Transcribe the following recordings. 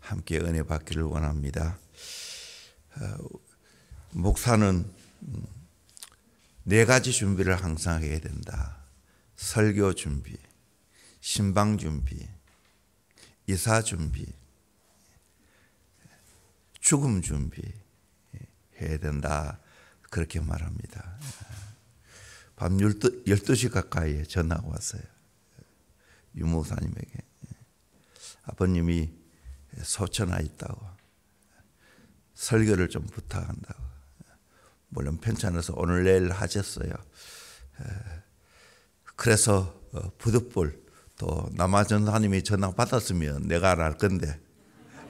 함께 은혜 받기를 원합니다. 목사는 4가지 준비를 항상 해야 된다. 설교 준비, 신방 준비, 이사 준비, 죽음 준비 해야 된다. 그렇게 말합니다. 밤 12시 가까이에 전화가 왔어요. 유 목사님에게. 아버님이 소천하 있다고. 설교를 좀 부탁한다고. 물론 편찮아서 오늘 내일 하셨어요. 그래서 부득불 또 남아전사님이 전화 받았으면 내가 안 할 건데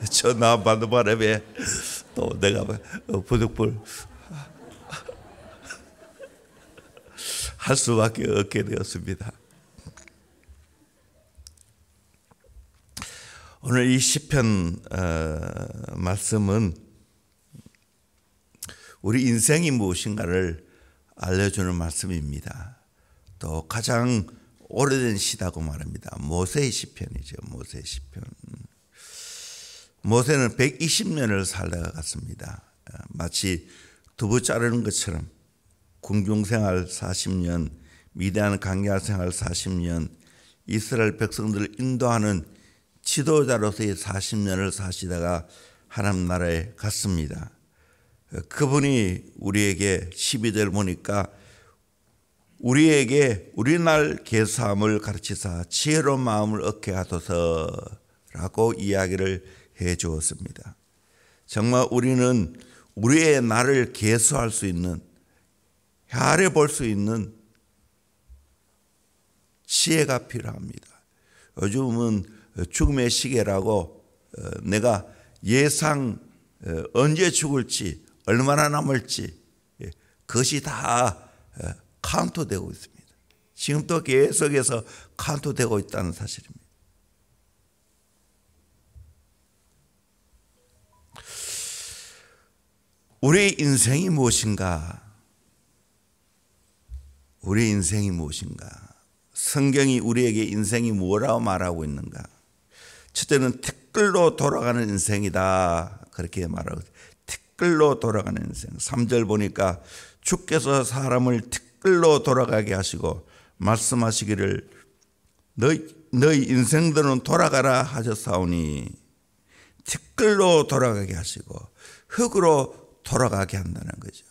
전화 받은 바람에 또 내가 부득불 할 수밖에 없게 되었습니다. 오늘 이 시편 말씀은 우리 인생이 무엇인가를 알려주는 말씀입니다. 또 가장 오래된 시다고 말합니다. 모세의 시편이죠. 모세의 시편. 모세는 120년을 살다가 갔습니다. 마치 두부 자르는 것처럼 궁중생활 40년, 미디안 강야 생활 40년, 이스라엘 백성들을 인도하는 지도자로서의 40년을 사시다가 하나님 나라에 갔습니다. 그분이 우리에게 12절 보니까 우리에게 우리날 계수함을 가르치사 지혜로운 마음을 얻게 하소서라고 이야기를 해 주었습니다. 정말 우리는 우리의 날을 계수할 수 있는, 헤아려 볼 수 있는 지혜가 필요합니다. 요즘은 죽음의 시계라고 내가 예상 언제 죽을지, 얼마나 남을지 그것이 다 카운트되고 있습니다. 지금도 계속해서 카운트되고 있다는 사실입니다. 우리의 인생이 무엇인가? 우리의 인생이 무엇인가? 성경이 우리에게 인생이 뭐라고 말하고 있는가? 첫째는 티끌로 돌아가는 인생이다. 그렇게 말하고 있습니다. 티끌로 돌아가는 인생. 3절 보니까 주께서 사람을 티끌로 돌아가게 하시고 말씀하시기를 너희 인생들은 돌아가라 하셨사오니, 티끌로 돌아가게 하시고 흙으로 돌아가게 한다는 거죠.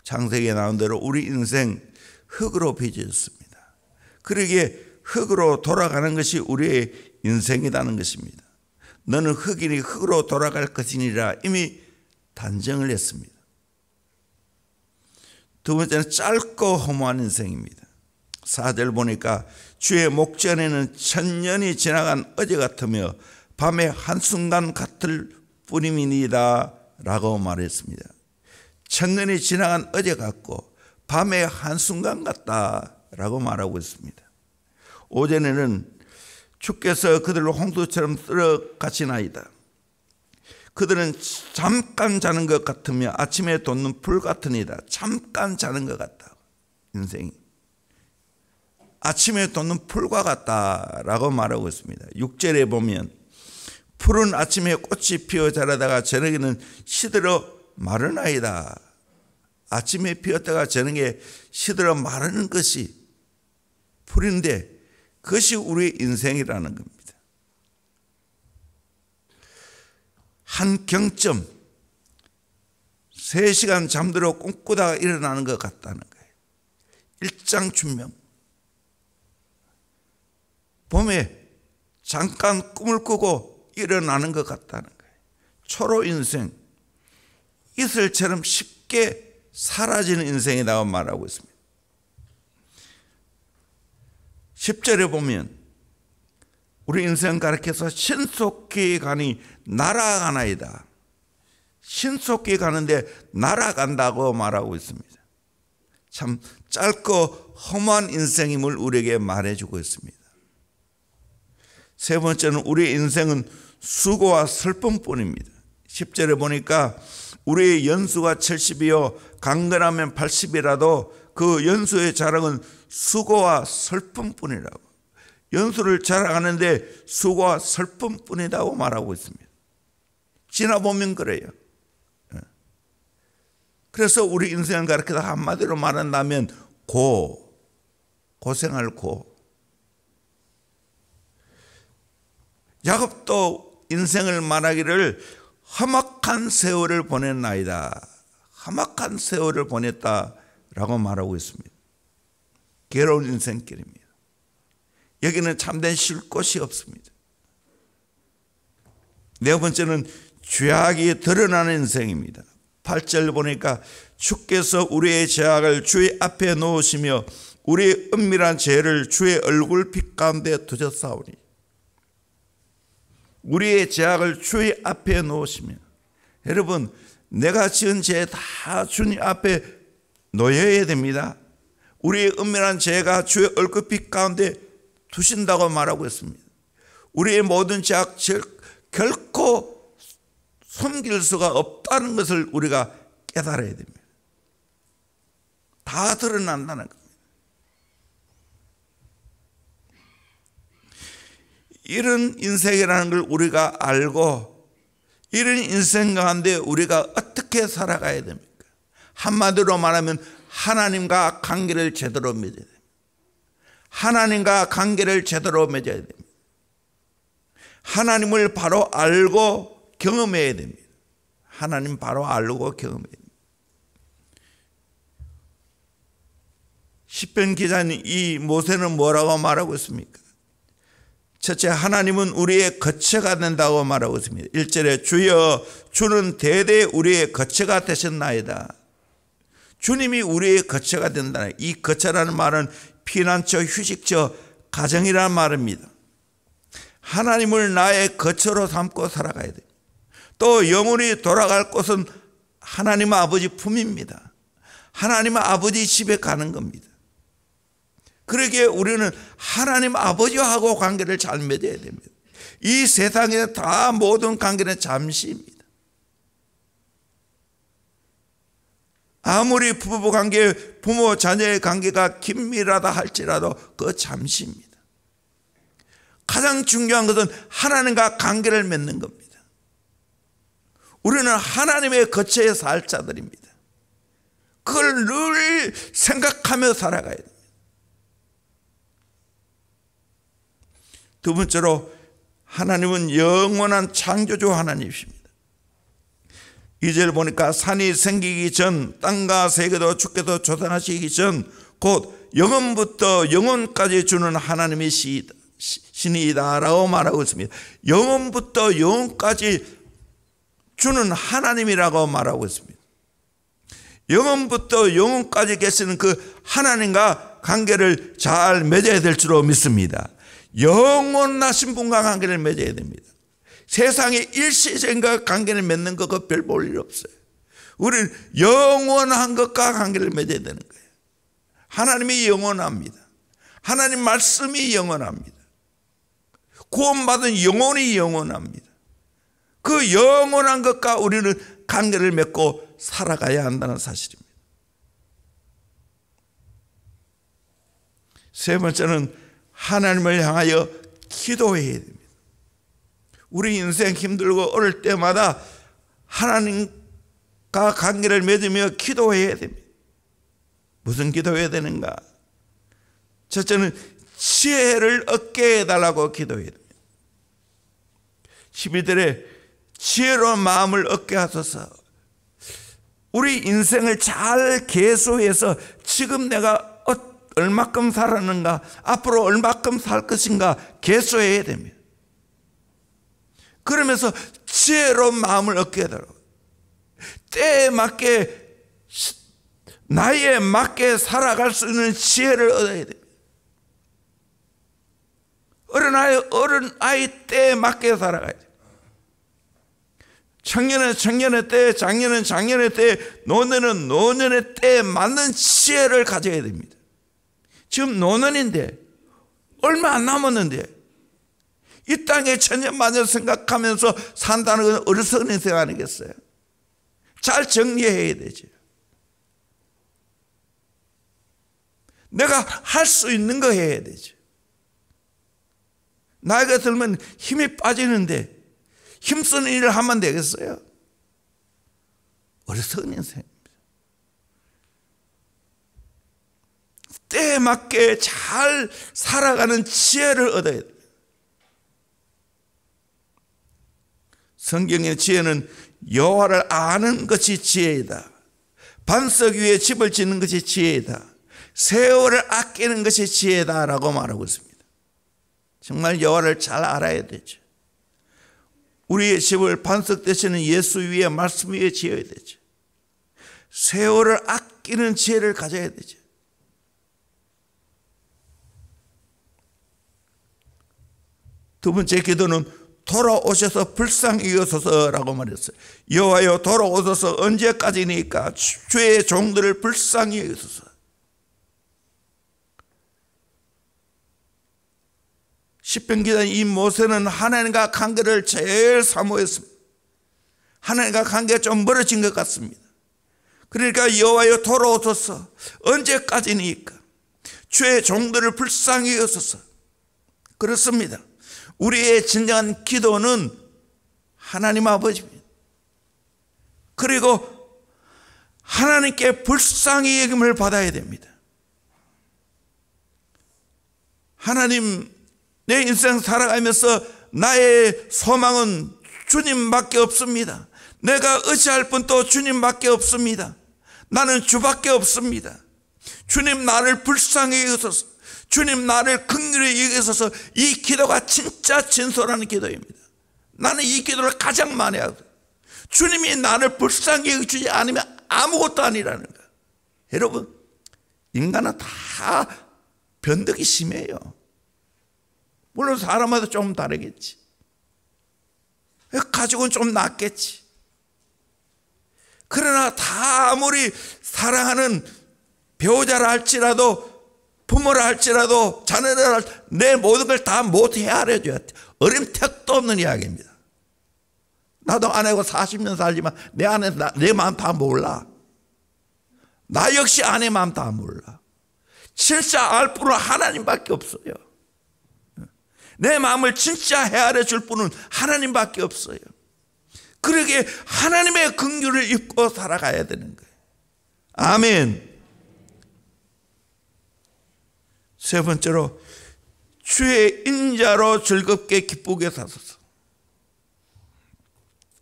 창세기에 나온 대로 우리 인생 흙으로 빚어졌습니다. 그러기에 흙으로 돌아가는 것이 우리의 인생이라는 것입니다. 너는 흙이니 흙으로 돌아갈 것이니라 이미 단정을 했습니다. 두 번째는 짧고 허무한 인생입니다. 4절 보니까 주의 목전에는 천년이 지나간 어제 같으며 밤에 한순간 같을 뿐임이니이다 라고 말했습니다. 천년이 지나간 어제 같고 밤에 한순간 같다라고 말하고 있습니다. 오전에는 주께서 그들을 홍수처럼 쓸어 가시나이다. 그들은 잠깐 자는 것 같으며 아침에 돋는 불 같으니이다. 잠깐 자는 것 같다. 인생이 아침에 돋는 풀과 같다라고 말하고 있습니다. 6절에 보면 풀은 아침에 꽃이 피어 자라다가 저녁에는 시들어 마르나이다. 아침에 피었다가 저녁에 시들어 마르는 것이 풀인데 그것이 우리의 인생이라는 겁니다. 한 경점 3시간 잠들어 꿈꾸다가 일어나는 것 같다는 거예요. 일장춘명. 봄에 잠깐 꿈을 꾸고 일어나는 것 같다는 거예요. 초로 인생, 이슬처럼 쉽게 사라지는 인생이라고 말하고 있습니다. 10절에 보면 우리 인생 가르쳐서 신속히 가니 날아가나이다. 신속히 가는데 날아간다고 말하고 있습니다. 참 짧고 험한 인생임을 우리에게 말해주고 있습니다. 세 번째는 우리의 인생은 수고와 슬픔뿐입니다. 10절에 보니까 우리의 연수가 70이요 강건하면 80이라도 그 연수의 자랑은 수고와 슬픔뿐이라고. 연수를 자랑하는데 수고와 슬픔뿐이라고 말하고 있습니다. 지나보면 그래요. 그래서 우리 인생을 가르쳐서 한마디로 말한다면 고생할 고. 야곱도 인생을 말하기를 험악한 세월을 보냈나이다. 험악한 세월을 보냈다라고 말하고 있습니다. 괴로운 인생길입니다. 여기는 참된 쉴 곳이 없습니다. 네 번째는 죄악이 드러나는 인생입니다. 8절 보니까 주께서 우리의 죄악을 주의 앞에 놓으시며 우리의 은밀한 죄를 주의 얼굴빛 가운데 두셨사오니. 우리의 죄악을 주의 앞에 놓으시며, 여러분 내가 지은 죄 다 주님 앞에 놓여야 됩니다. 우리의 은밀한 죄가 주의 얼굴빛 가운데 두신다고 말하고 있습니다. 우리의 모든 죄악 결코 숨길 수가 없다는 것을 우리가 깨달아야 됩니다. 다 드러난다는 겁니다. 이런 인생이라는 걸 우리가 알고 이런 인생 가운데 우리가 어떻게 살아가야 됩니까? 한마디로 말하면 하나님과 관계를 제대로 맺어야 됩니다. 하나님과 관계를 제대로 맺어야 됩니다. 하나님을 바로 알고 경험해야 됩니다. 하나님 바로 알고 경험해야 됩니다. 시편 기자는 이 모세는 뭐라고 말하고 있습니까? 첫째, 하나님은 우리의 거처가 된다고 말하고 있습니다. 1절에 주여 주는 대대 우리의 거처가 되셨나이다. 주님이 우리의 거처가 된다. 이 거처라는 말은 피난처, 휴식처, 가정이라는 말입니다. 하나님을 나의 거처로 삼고 살아가야 됩니다. 또 영혼이 돌아갈 곳은 하나님 아버지 품입니다. 하나님 아버지 집에 가는 겁니다. 그러기에 우리는 하나님 아버지하고 관계를 잘 맺어야 됩니다. 이 세상에 다 모든 관계는 잠시입니다. 아무리 부부 관계, 부모 자녀의 관계가 긴밀하다 할지라도 그 잠시입니다. 가장 중요한 것은 하나님과 관계를 맺는 겁니다. 우리는 하나님의 거처에 살 자들입니다. 그걸 늘 생각하며 살아가야 됩니다. 두 번째로 하나님은 영원한 창조주 하나님이십니다. 2절 보니까 산이 생기기 전 땅과 세계도 주께서 조성하시기 전 곧 영원부터 영원까지 주는 하나님이 신이다 라고 말하고 있습니다. 영원부터 영원까지 주는 하나님이라고 말하고 있습니다. 영원부터 영원까지 계시는 그 하나님과 관계를 잘 맺어야 될 줄로 믿습니다. 영원하신 분과 관계를 맺어야 됩니다. 세상의 일시적인 관계를 맺는 것 별 볼 일 없어요. 우리는 영원한 것과 관계를 맺어야 되는 거예요. 하나님이 영원합니다. 하나님 말씀이 영원합니다. 구원받은 영혼이 영원합니다. 그 영원한 것과 우리는 관계를 맺고 살아가야 한다는 사실입니다. 세 번째는 하나님을 향하여 기도해야 됩니다. 우리 인생 힘들고 어릴 때마다 하나님과 관계를 맺으며 기도해야 됩니다. 무슨 기도해야 되는가? 첫째는 지혜를 얻게 해달라고 기도해야 됩니다. 12절에 지혜로운 마음을 얻게 하소서. 우리 인생을 잘 계수해서 지금 내가 얼마큼 살았는가, 앞으로 얼마큼 살 것인가 계수해야 됩니다. 그러면서 지혜로운 마음을 얻게 되도록 때에 맞게 나이에 맞게 살아갈 수 있는 지혜를 얻어야 됩니다. 어른아이 때에 맞게 살아가야 돼요. 청년은 청년의 때, 장년은 장년의 때, 노년은 노년의 때에 맞는 지혜를 가져야 됩니다. 지금 노년인데 얼마 안 남았는데 이 땅에 천년만년 생각하면서 산다는 건 어리석은 인생 아니겠어요? 잘 정리해야 되죠. 내가 할 수 있는 거 해야 되죠. 나이가 들면 힘이 빠지는데 힘쓰는 일을 하면 되겠어요? 어리석은 인생입니다. 때에 맞게 잘 살아가는 지혜를 얻어야 됩니다. 성경의 지혜는 여호와를 아는 것이 지혜이다. 반석 위에 집을 짓는 것이 지혜이다. 세월을 아끼는 것이 지혜다라고 말하고 있습니다. 정말 여호와를 잘 알아야 되죠. 우리의 집을 반석 되시는 예수 위에 말씀 위에 지어야 되죠. 세월을 아끼는 지혜를 가져야 되죠. 두 번째 기도는 돌아오셔서 불쌍히 여기소서라고 말했어요. 여호와여 돌아오소서. 언제까지니까? 주의 종들을 불쌍히 여기소서. 시편 기자인 이 모세는 하나님과 관계를 제일 사모했습니다. 하나님과 관계가 좀 멀어진 것 같습니다. 그러니까 여호와여 돌아오소서. 언제까지니까? 주의 종들을 불쌍히 여기소서. 그렇습니다. 우리의 진정한 기도는 하나님 아버지입니다. 그리고 하나님께 불쌍히 여김을 받아야 됩니다. 하나님, 내 인생 살아가면서 나의 소망은 주님밖에 없습니다. 내가 의지할 분도 주님밖에 없습니다. 나는 주밖에 없습니다. 주님 나를 불쌍히 여기소서. 주님 나를 긍휼히 여기소서. 이 기도가 진짜 진솔한 기도입니다. 나는 이 기도를 가장 많이 하거든요. 주님이 나를 불쌍히 여기주지 않으면 아무것도 아니라는 거예요. 여러분, 인간은 다 변덕이 심해요. 물론 사람마다 좀 다르겠지. 가족은 좀 낫겠지. 그러나 다 아무리 사랑하는 배우자라 할지라도, 부모라 할지라도, 자녀라 내 모든 걸 다 못 헤아려줘야 돼. 어림택도 없는 이야기입니다. 나도 아내하고 40년 살지만 내 아내 내 마음 다 몰라. 나 역시 아내 마음 다 몰라. 진짜 알 분은 하나님밖에 없어요. 내 마음을 진짜 헤아려 줄 분은 하나님밖에 없어요. 그러기에 하나님의 긍휼을 입고 살아가야 되는 거예요. 아멘. 세 번째로, 주의 인자로 즐겁게 기쁘게 사소서.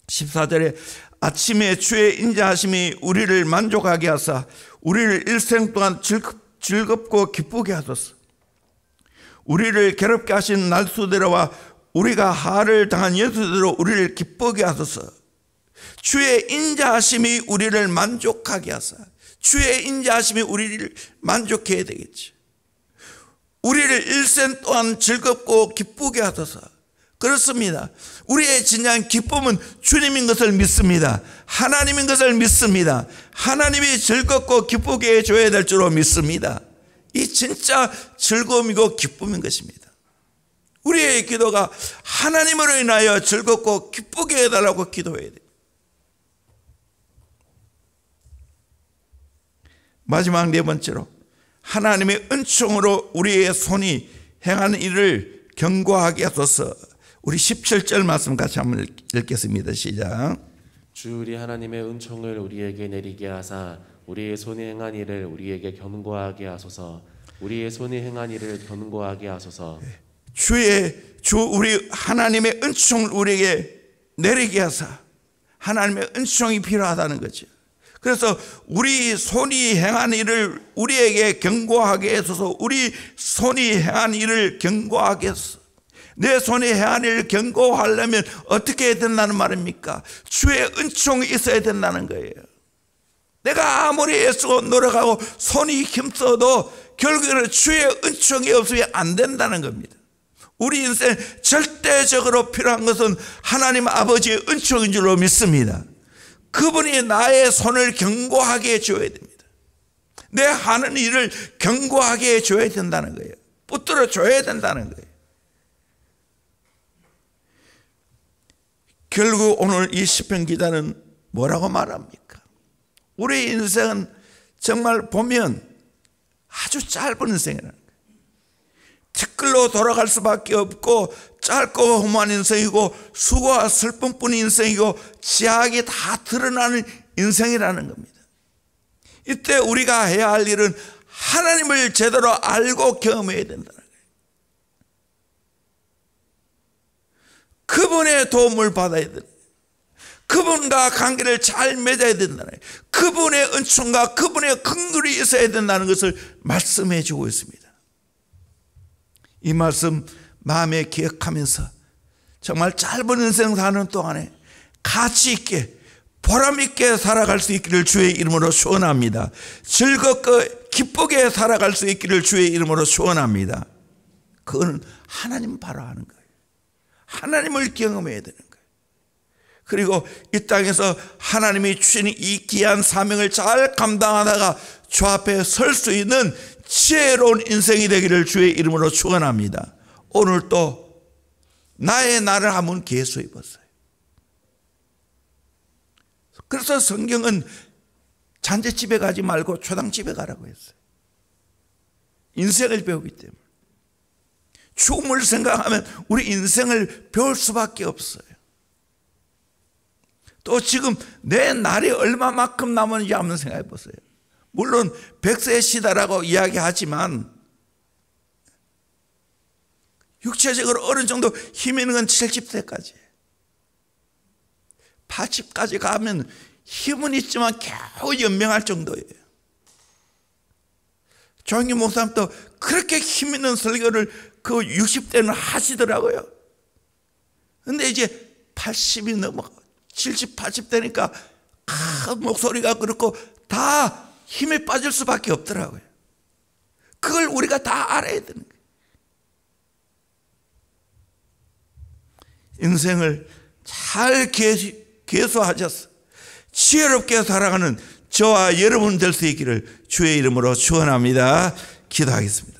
14절에 아침에 주의 인자하심이 우리를 만족하게 하사 우리를 일생 동안 즐겁고 기쁘게 하소서. 우리를 괴롭게 하신 날수대로와 우리가 하를 당한 연수대로 우리를 기쁘게 하소서. 주의 인자하심이 우리를 만족하게 하사. 주의 인자하심이 우리를 만족해야 되겠지. 우리를 일생 동안 즐겁고 기쁘게 하소서. 그렇습니다. 우리의 진정한 기쁨은 주님인 것을 믿습니다. 하나님인 것을 믿습니다. 하나님이 즐겁고 기쁘게 해줘야 될 줄로 믿습니다. 이 진짜 즐거움이고 기쁨인 것입니다. 우리의 기도가 하나님으로 인하여 즐겁고 기쁘게 해달라고 기도해야 돼요. 마지막 네 번째로, 하나님의 은총으로 우리의 손이 행하는 일을 견고하게 하소서. 우리 17절 말씀 같이 한번 읽겠습니다. 시작. 주 우리 하나님의 은총을 우리에게 내리게 하사 우리의 손이 행한 일을 우리에게 견고하게 하소서. 우리의 손이 행한 일을 견고하게 하소서. 주 우리 하나님의 은총을 우리에게 내리게 하사. 하나님의 은총이 필요하다는 거죠. 그래서 우리 손이 행한 일을 우리에게 견고하게 해서, 우리 손이 행한 일을 견고하게 해서, 내 손이 행한 일을 견고하려면 어떻게 해야 된다는 말입니까? 주의 은총이 있어야 된다는 거예요. 내가 아무리 애쓰고 노력하고 손이 힘써도 결국에는 주의 은총이 없으면 안 된다는 겁니다. 우리 인생 절대적으로 필요한 것은 하나님 아버지의 은총인 줄로 믿습니다. 그분이 나의 손을 견고하게 해줘야 됩니다. 내 하는 일을 견고하게 해줘야 된다는 거예요. 붙들어 줘야 된다는 거예요. 결국 오늘 이 시편 기자는 뭐라고 말합니까? 우리 인생은 정말 보면 아주 짧은 인생이라는 거예요. 티끌로 돌아갈 수밖에 없고 짧고 험한 인생이고 수고와 슬픔뿐인 인생이고 지약이 다 드러나는 인생이라는 겁니다. 이때 우리가 해야 할 일은 하나님을 제대로 알고 경험해야 된다는 거예요. 그분의 도움을 받아야 된다. 그분과 관계를 잘 맺어야 된다는 거예요. 그분의 은총과 그분의 긍휼이 있어야 된다는 것을 말씀해 주고 있습니다. 이 말씀 마음에 기억하면서 정말 짧은 인생 사는 동안에 가치 있게 보람 있게 살아갈 수 있기를 주의 이름으로 축원합니다. 즐겁고 기쁘게 살아갈 수 있기를 주의 이름으로 축원합니다. 그거는 하나님 바로 하는 거예요. 하나님을 경험해야 되는 거예요. 그리고 이 땅에서 하나님이 주신 이 귀한 사명을 잘 감당하다가 주 앞에 설 수 있는 지혜로운 인생이 되기를 주의 이름으로 축원합니다. 오늘 또 나의 나를 한번 개수해 보세요. 그래서 성경은 잔치집에 가지 말고 초당집에 가라고 했어요. 인생을 배우기 때문에. 죽음을 생각하면 우리 인생을 배울 수밖에 없어요. 또 지금 내 날이 얼마만큼 남았는지 한번 생각해 보세요. 물론 100세 시다라고 이야기하지만 육체적으로 어느 정도 힘 있는 건 70세까지. 80까지 가면 힘은 있지만 겨우 연명할 정도예요. 조영기 목사님도 그렇게 힘 있는 설교를 그 60대는 하시더라고요. 근데 이제 80이 넘어 70, 80대니까 목소리가 그렇고 다 힘에 빠질 수밖에 없더라고요. 그걸 우리가 다 알아야 되는 거예요. 인생을 잘 계수하셔서 지혜롭게 살아가는 저와 여러분 될 수 있기를 주의 이름으로 축원합니다. 기도하겠습니다.